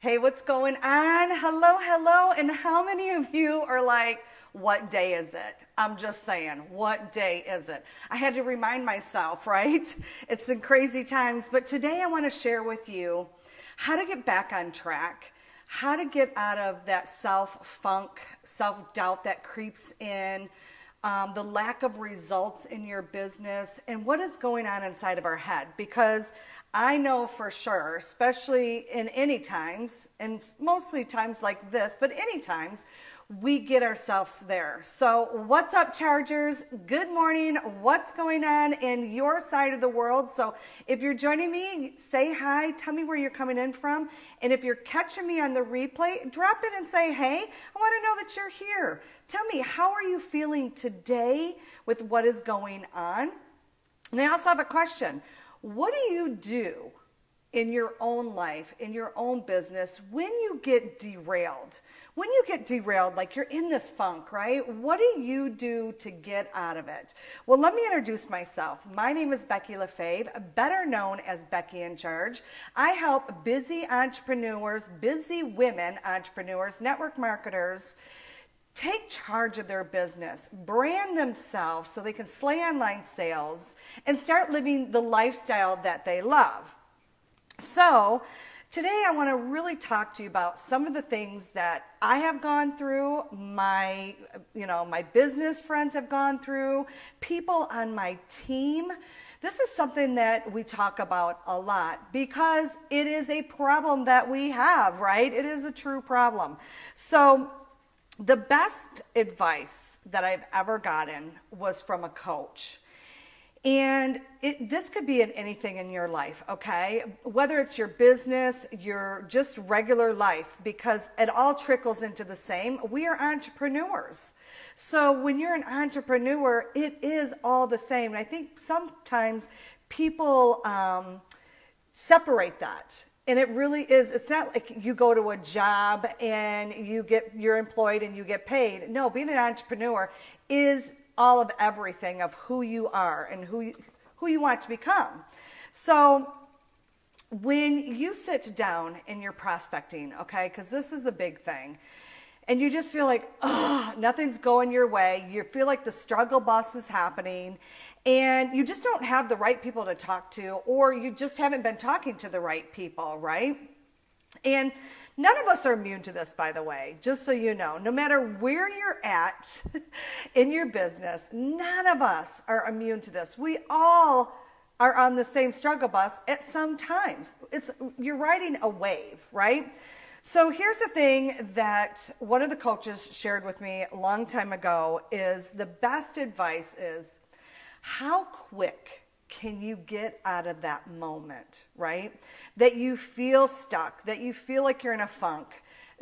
Hey, what's going on? Hello, hello. And how many of you are like, what day is it? I'm just saying, what day is it? I had to remind myself, right? It's in crazy times. But today I want to share with you how to get back on track, how to get out of that self-funk, self-doubt that creeps in, the lack of results in your business, and what is going on inside of our head. Because I know for sure, especially in any times, and mostly times like this, but any times, we get ourselves there. So what's up, Chargers? Good morning. What's going on in your side of the world? So if you're joining me, say hi. Tell me where you're coming in from. And if you're catching me on the replay, drop in and say, hey, I want to know that you're here. Tell me, how are you feeling today with what is going on? And I also have a question. What do you do in your own life, in your own business, when you get derailed? When you get derailed, like you're in this funk, right? What do you do to get out of it? Well, let me introduce myself. My name is Becky LaFave, better known as Becky in Charge. I help busy entrepreneurs, busy women entrepreneurs, network marketers, take charge of their business, brand themselves so they can slay online sales, and start living the lifestyle that they love. So today I want to really talk to you about some of the things that I have gone through, my business friends have gone through, people on my team. This is something that we talk about a lot because it is a problem that we have, right? It is a true problem. So the best advice that I've ever gotten was from a coach. And this could be in anything in your life, okay? Whether it's your business, your just regular life, because it all trickles into the same. We are entrepreneurs. So when you're an entrepreneur, it is all the same. And I think sometimes people separate that. And it really is, it's not like you go to a job and you're employed and you get paid. No, being an entrepreneur is all of everything of who you are and who you want to become. So when you sit down and you're prospecting, okay, because this is a big thing, and you just feel like, oh, nothing's going your way. You feel like the struggle bus is happening and you just don't have the right people to talk to, or you just haven't been talking to the right people, right? And none of us are immune to this, by the way, just so you know. No matter where you're at in your business, none of us are immune to this. We all are on the same struggle bus at some times. You're riding a wave, right? So here's the thing that one of the coaches shared with me a long time ago is the best advice is, how quick can you get out of that moment, right? That you feel stuck, that you feel like you're in a funk,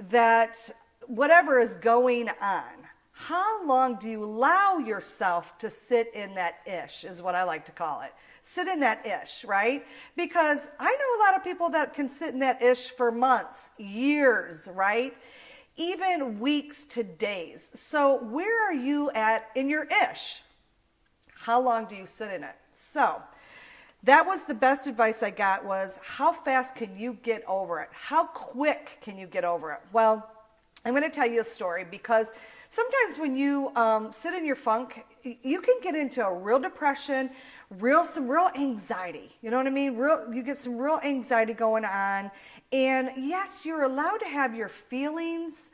that whatever is going on, how long do you allow yourself to sit in that ish, is what I like to call it. Sit in that ish, right? Because I know a lot of people that can sit in that ish for months, years, right? Even weeks to days. So where are you at in your ish? How long do you sit in it? So that was the best advice I got, was how fast can you get over it? How quick can you get over it? Well, I'm going to tell you a story, because sometimes when you sit in your funk, you can get into a real depression, some real anxiety. You know what I mean? You get some real anxiety going on. And yes, you're allowed to have your feelings,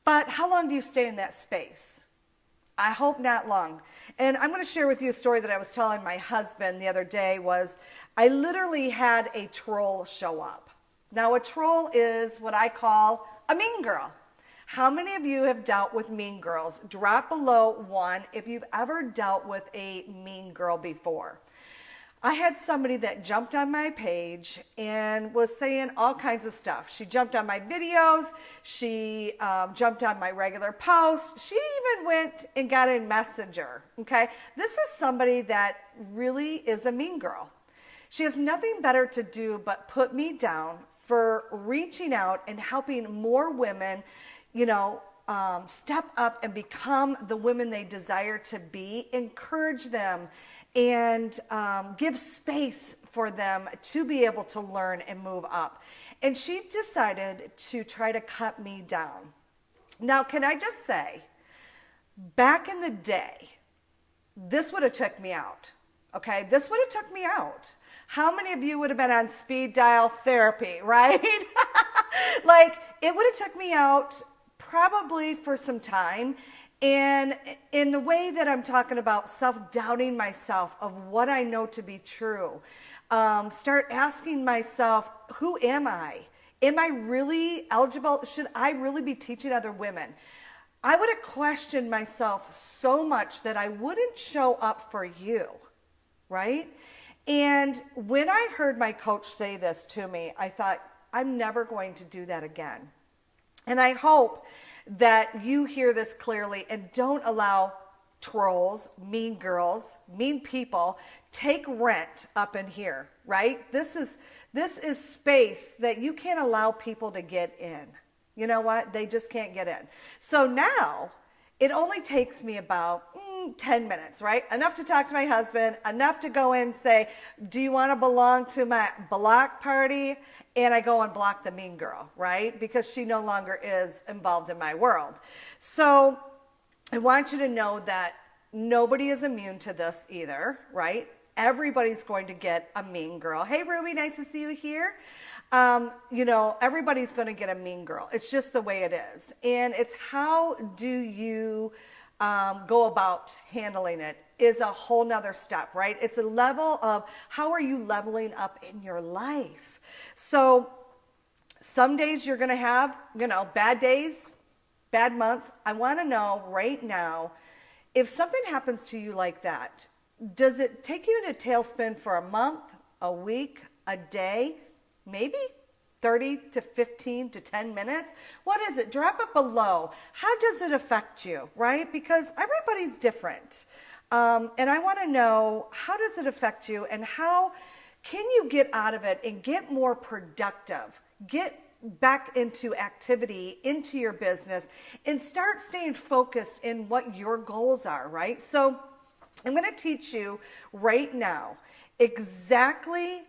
but how long do you stay in that space? I hope not long. And I'm going to share with you a story that I was telling my husband the other day. Was I literally had a troll show up. Now, a troll is what I call a mean girl. How many of you have dealt with mean girls? Drop below 1 if you've ever dealt with a mean girl before. I had somebody that jumped on my page and was saying all kinds of stuff. She jumped on my videos. She jumped on my regular posts. She even went and got in Messenger, okay? This is somebody that really is a mean girl. She has nothing better to do but put me down for reaching out and helping more women, step up and become the women they desire to be, encourage them, and give space for them to be able to learn and move up. And she decided to try to cut me down. Now, can I just say, back in the day, this would have took me out. Okay, this would have took me out. How many of you would have been on speed dial therapy, right? Like, it would have took me out probably for some time. And in the way that I'm talking about self-doubting myself of what I know to be true, start asking myself, who am I? Am I really eligible? Should I really be teaching other women? I would have questioned myself so much that I wouldn't show up for you, right? And when I heard my coach say this to me, I thought, I'm never going to do that again. And I hope that you hear this clearly and don't allow trolls, mean girls, mean people take rent up in here, right? This is space that you can't allow people to get in. You know what? They just can't get in. So now it only takes me about 10 minutes, right? Enough to talk to my husband, enough to go in and say, do you want to belong to my block party? And I go and block the mean girl, right? Because she no longer is involved in my world. So I want you to know that nobody is immune to this either, right? Everybody's going to get a mean girl. Hey, Ruby, nice to see you here. Everybody's going to get a mean girl. It's just the way it is. And it's how do you go about handling it is a whole nother step, right? It's a level of how are you leveling up in your life? So some days you're going to have, bad days, bad months. I want to know right now, if something happens to you like that, does it take you in a tailspin for a month, a week, a day, maybe 30 to 15 to 10 minutes? What is it? Drop it below. How does it affect you, right? Because everybody's different. And I want to know, how does it affect you and how can you get out of it and get more productive? Get back into activity, into your business, and start staying focused in what your goals are, right? So I'm going to teach you right now exactly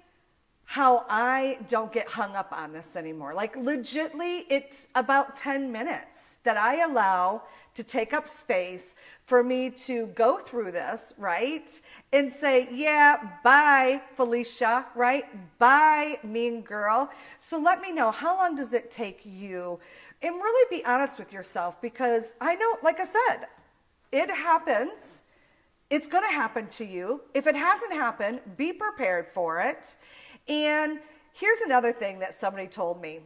how I don't get hung up on this anymore. Like legitly, it's about 10 minutes that I allow to take up space for me to go through this, right? And say, yeah, bye, Felicia, right? Bye, mean girl. So let me know, how long does it take you? And really be honest with yourself, because I know, like I said, it happens. It's going to happen to you. If it hasn't happened, be prepared for it. And here's another thing that somebody told me.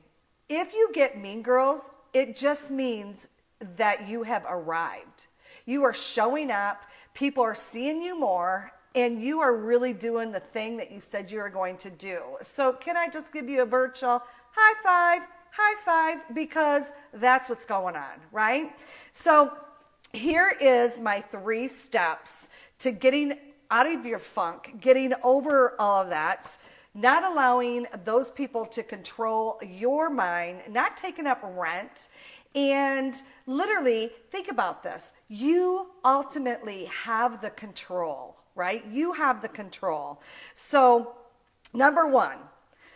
If you get mean girls, it just means that you have arrived. You are showing up, people are seeing you more, and you are really doing the thing that you said you were going to do. So can I just give you a virtual high five, because that's what's going on, right? So here is my 3 steps to getting out of your funk, getting over all of that, not allowing those people to control your mind, not taking up rent. And literally, think about this. You ultimately have the control, right? You have the control. So, number 1,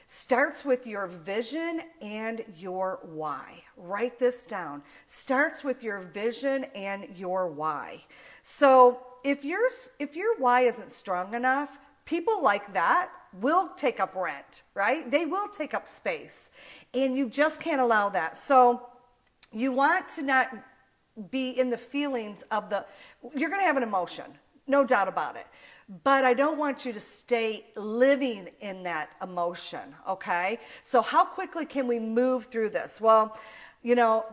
starts with your vision and your why. Write this down. Starts with your vision and your why. So, if your why isn't strong enough, people like that will take up rent, right? They will take up space, and you just can't allow that. So you want to not be in the feelings of you're going to have an emotion, no doubt about it. But I don't want you to stay living in that emotion, okay? So how quickly can we move through this? Well,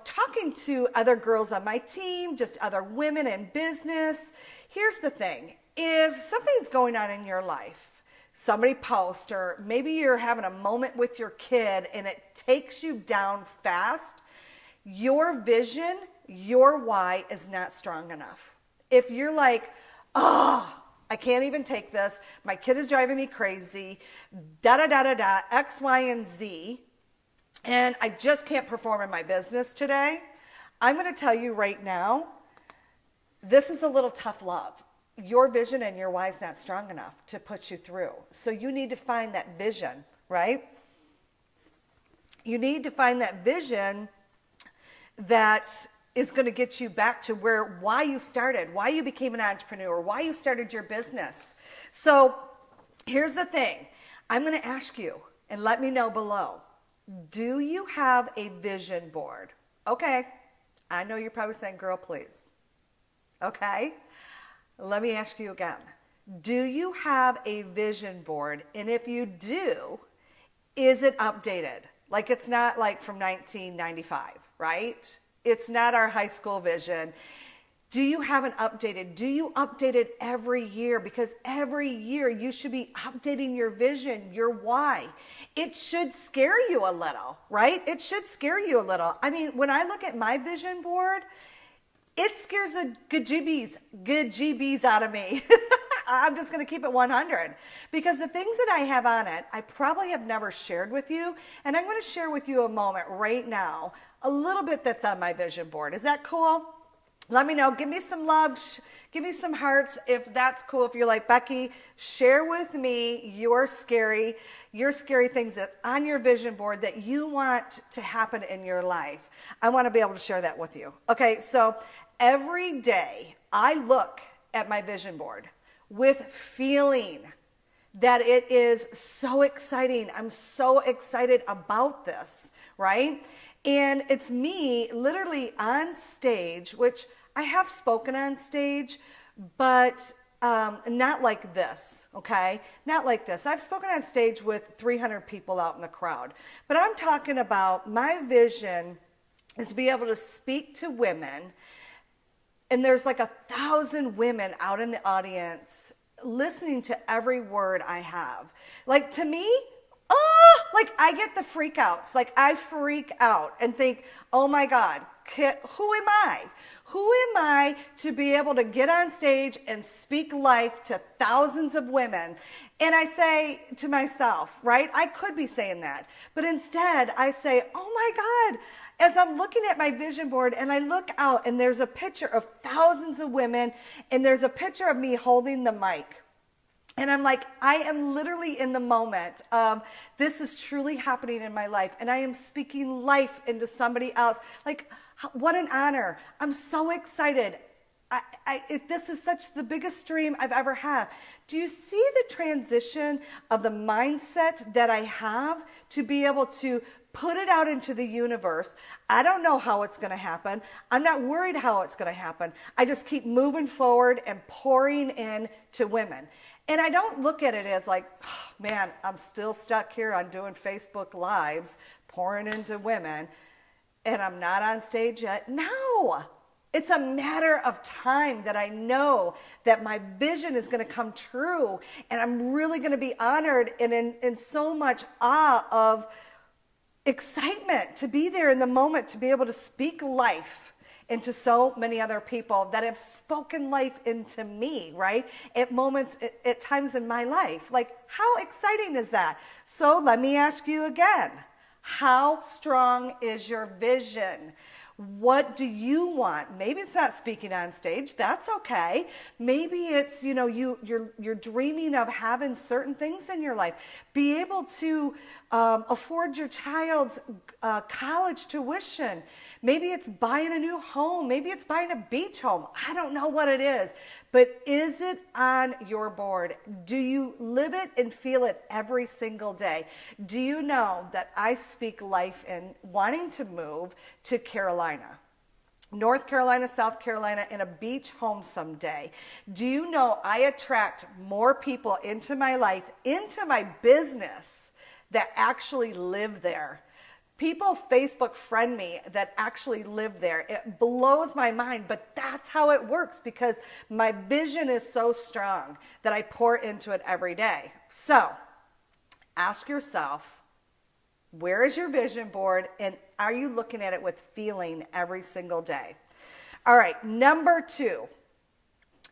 talking to other girls on my team, just other women in business, here's the thing. If something's going on in your life, somebody posts, or maybe you're having a moment with your kid and it takes you down fast, your vision, your why is not strong enough. If you're like, I can't even take this, my kid is driving me crazy, X, Y, and Z, and I just can't perform in my business today, I'm going to tell you right now, this is a little tough love. Your vision and your why is not strong enough to put you through. So you need to find that vision, right? You need to find that vision that is going to get you back to why you started, why you became an entrepreneur, why you started your business. So here's the thing. I'm going to ask you, and let me know below. Do you have a vision board? Okay. I know you're probably saying, girl, please. Okay. Let me ask you again. Do you have a vision board? And if you do, is it updated? Like, it's not like from 1995, right? It's not our high school vision. Do you have it updated? Do you update it every year? Because every year you should be updating your vision, your why. It should scare you a little, right? It should scare you a little. I mean, when I look at my vision board, it scares the good GBs out of me. I'm just going to keep it 100 because the things that I have on it, I probably have never shared with you. And I'm going to share with you a moment right now, a little bit that's on my vision board. Is that cool? Let me know. Give me some love. Give me some hearts if that's cool. If you're like, Becky, share with me your scary things that on your vision board that you want to happen in your life. I want to be able to share that with you. Okay, so every day I look at my vision board with feeling that it is so exciting. I'm so excited about this, right? And it's me literally on stage, which I have spoken on stage, but not like this, okay? Not like this. I've spoken on stage with 300 people out in the crowd, but I'm talking about my vision is to be able to speak to women. And there's like 1,000 women out in the audience listening to every word I have. Like, to me, like I get the freakouts. Like, I freak out and think, oh my God, who am I? Who am I to be able to get on stage and speak life to thousands of women? And I say to myself, right, I could be saying that, but instead I say, oh my God, as I'm looking at my vision board and I look out and there's a picture of thousands of women and there's a picture of me holding the mic. And I'm like, I am literally in the moment of this is truly happening in my life. And I am speaking life into somebody else. Like, what an honor. I'm so excited. This is such the biggest dream I've ever had. Do you see the transition of the mindset that I have to be able to put it out into the universe? I don't know how it's going to happen. I'm not worried how it's going to happen. I just keep moving forward and pouring in to women. And I don't look at it as like, oh, man, I'm still stuck here. I'm doing Facebook Lives, pouring into women, and I'm not on stage yet. No, it's a matter of time that I know that my vision is going to come true. And I'm really going to be honored and in so much awe of excitement to be there in the moment, to be able to speak life into so many other people that have spoken life into me, right? At moments, at times in my life. Like, how exciting is that? So let me ask you again, how strong is your vision? What do you want? Maybe it's not speaking on stage. That's okay. Maybe it's, you're dreaming of having certain things in your life. Be able to afford your child's college tuition. Maybe it's buying a new home. Maybe it's buying a beach home. I don't know what it is. But is it on your board? Do you live it and feel it every single day? Do you know that I speak life in wanting to move to Carolina? North Carolina, South Carolina, in a beach home someday. Do you know I attract more people into my life, into my business that actually live there? People Facebook friend me that actually live there. It blows my mind, but that's how it works because my vision is so strong that I pour into it every day. So ask yourself, where is your vision board, and are you looking at it with feeling every single day? All right, number 2,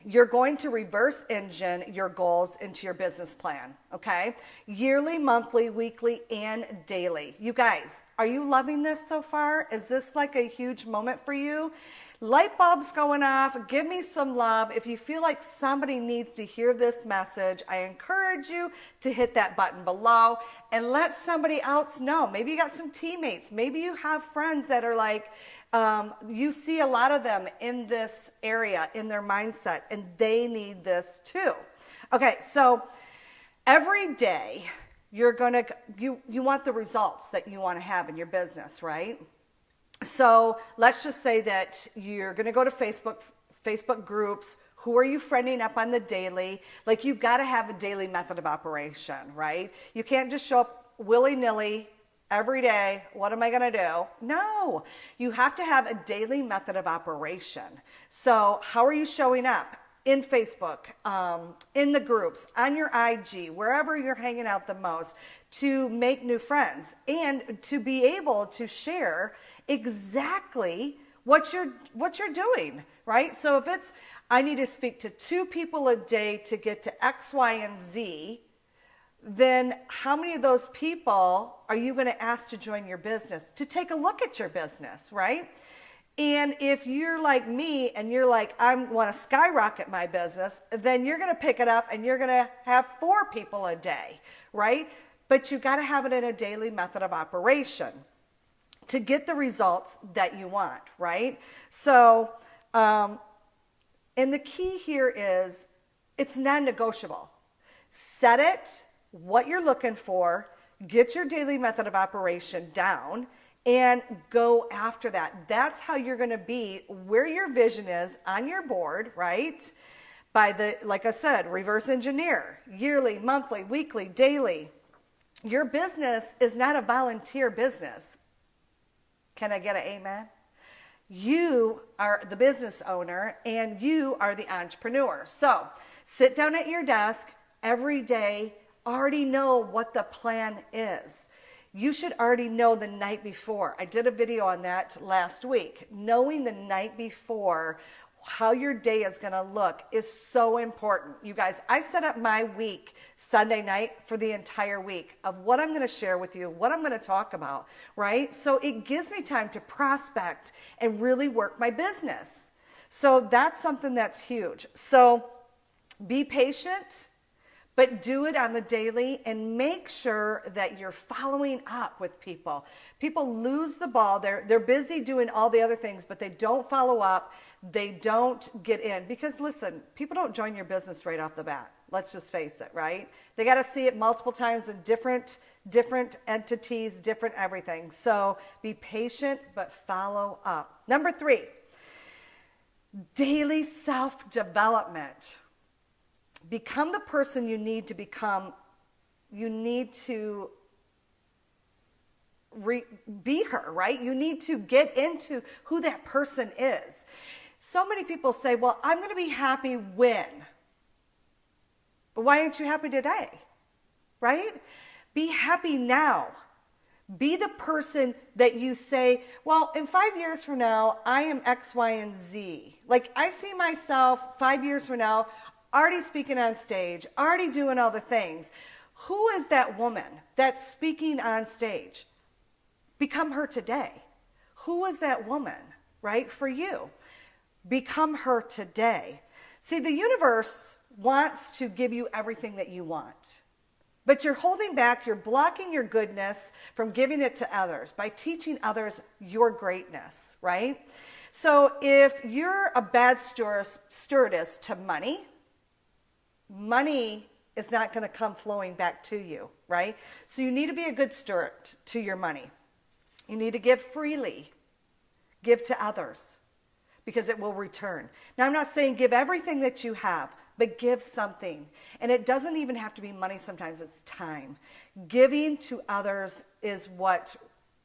you're going to reverse engine your goals into your business plan, okay? Yearly, monthly, weekly, and daily. You guys, are you loving this so far? Is this like a huge moment for you? Light bulbs going off. Give me some love. If you feel like somebody needs to hear this message, I encourage you to hit that button below and let somebody else know. Maybe you got some teammates. Maybe you have friends that are like, you see a lot of them in this area, in their mindset, and they need this too. Okay, so every day you want the results that you want to have in your business, right? So let's just say that you're going to go to Facebook groups. Who are you friending up on the daily? Like, you've got to have a daily method of operation, right? You can't just show up willy-nilly every day. What am I going to do? No, you have to have a daily method of operation. So how are you showing up? In Facebook, in the groups, on your IG, wherever you're hanging out the most, to make new friends and to be able to share exactly what you're doing, right? So if it's, I need to speak to 2 people a day to get to X, Y, and Z, then how many of those people are you going to ask to join your business, to take a look at your business, right? And if you're like me and you're like, I want to skyrocket my business, then you're going to pick it up and you're going to have 4 people a day, right? But you got to have it in a daily method of operation to get the results that you want, right? So, and the key here is it's non-negotiable. Set it, what you're looking for, get your daily method of operation down, and go after that. That's how you're going to be where your vision is on your board, right? By the, like I said, reverse engineer, yearly, monthly, weekly, daily. Your business is not a volunteer business. Can I get an amen? You are the business owner and you are the entrepreneur. So sit down at your desk every day, already know what the plan is. You should already know the night before. I did a video on that last week. Knowing the night before how your day is going to look is so important. You guys, I set up my week Sunday night for the entire week of what I'm going to share with you, what I'm going to talk about, right? So it gives me time to prospect and really work my business. So that's something that's huge. So be patient, but do it on the daily and make sure that you're following up with people. People lose the ball. They're busy doing all the other things, but they don't follow up. They don't get in. Because listen, people don't join your business right off the bat. Let's just face it, right? They got to see it multiple times in different entities, different everything. So be patient, but follow up. Number 3, daily self-development. Become the person you need to become. You need to be her, right? You need to get into who that person is. So many people say, well, I'm going to be happy when. But why aren't you happy today? Right? Be happy now. Be the person that you say, well, in 5 years from now, I am X, Y, and Z. Like, I see myself 5 years from now already speaking on stage, already doing all the things. Who is that woman that's speaking on stage? Become her today. Who is that woman, right, for you? Become her today. See, the universe wants to give you everything that you want, but you're holding back, you're blocking your goodness from giving it to others by teaching others your greatness, right? So if you're a bad stewardess to money is not going to come flowing back to you, right? So you need to be a good steward to your money. You need to give freely. Give to others because it will return. Now, I'm not saying give everything that you have, but give something. And it doesn't even have to be money. Sometimes it's time. Giving to others is what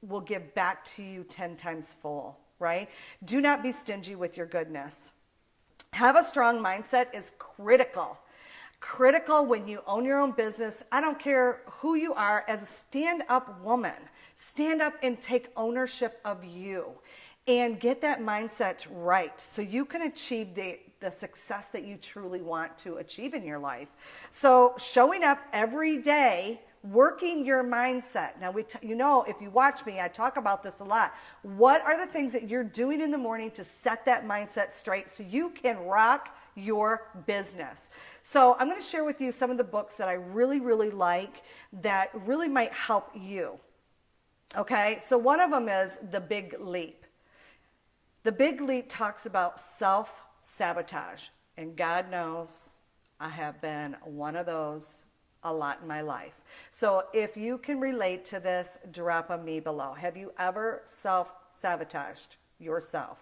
will give back to you 10 times full, right? Do not be stingy with your goodness. Have a strong mindset is critical. Critical when you own your own business. I don't care who you are, as a stand-up woman, stand up and take ownership of you and get that mindset right so you can achieve the success that you truly want to achieve in your life. So showing up every day, working your mindset. Now, if you watch me, I talk about this a lot. What are the things that you're doing in the morning to set that mindset straight so you can rock your business? So I'm going to share with you some of the books that I really, really like that really might help you. Okay, so one of them is The Big Leap. The Big Leap talks about self-sabotage. And God knows I have been one of those a lot in my life. So if you can relate to this, drop a me below. Have you ever self-sabotaged yourself?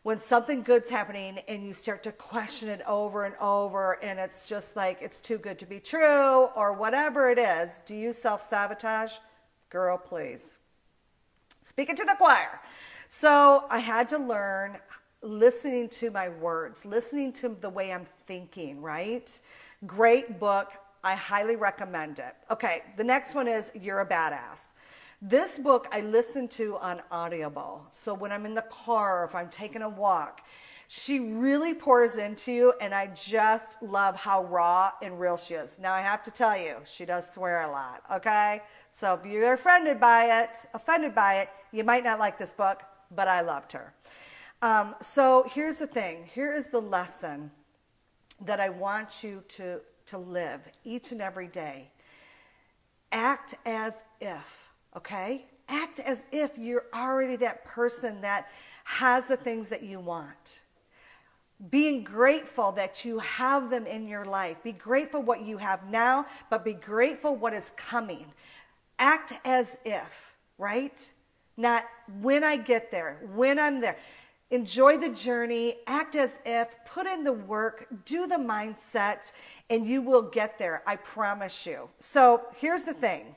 When something good's happening and you start to question it over and over and it's just like it's too good to be true or whatever it is, do you self-sabotage? Girl, please. Speaking to the choir. So I had to learn listening to my words, listening to the way I'm thinking, right? Great book. I highly recommend it. Okay, the next one is You're a Badass. This book I listen to on Audible. So when I'm in the car, or if I'm taking a walk, she really pours into you, and I just love how raw and real she is. Now I have to tell you, she does swear a lot, okay? So if you're offended by it, you might not like this book, but I loved her. So here's the thing. Here is the lesson that I want you to live each and every day. Act as if, okay? Act as if you're already that person that has the things that you want. Being grateful that you have them in your life. Be grateful what you have now, but be grateful what is coming. Act as if, right? Not when I get there, when I'm there. Enjoy the journey, act as if, put in the work, do the mindset, and you will get there, I promise you. So here's the thing.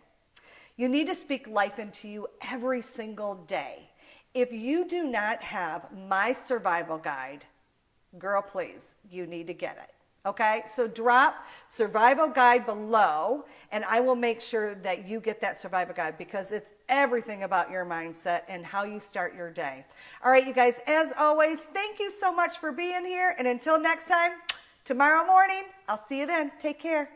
You need to speak life into you every single day. If you do not have my survival guide, girl, please, you need to get it. Okay, so drop survival guide below and I will make sure that you get that survival guide because it's everything about your mindset and how you start your day. All right, you guys, as always, thank you so much for being here. And until next time, tomorrow morning, I'll see you then. Take care.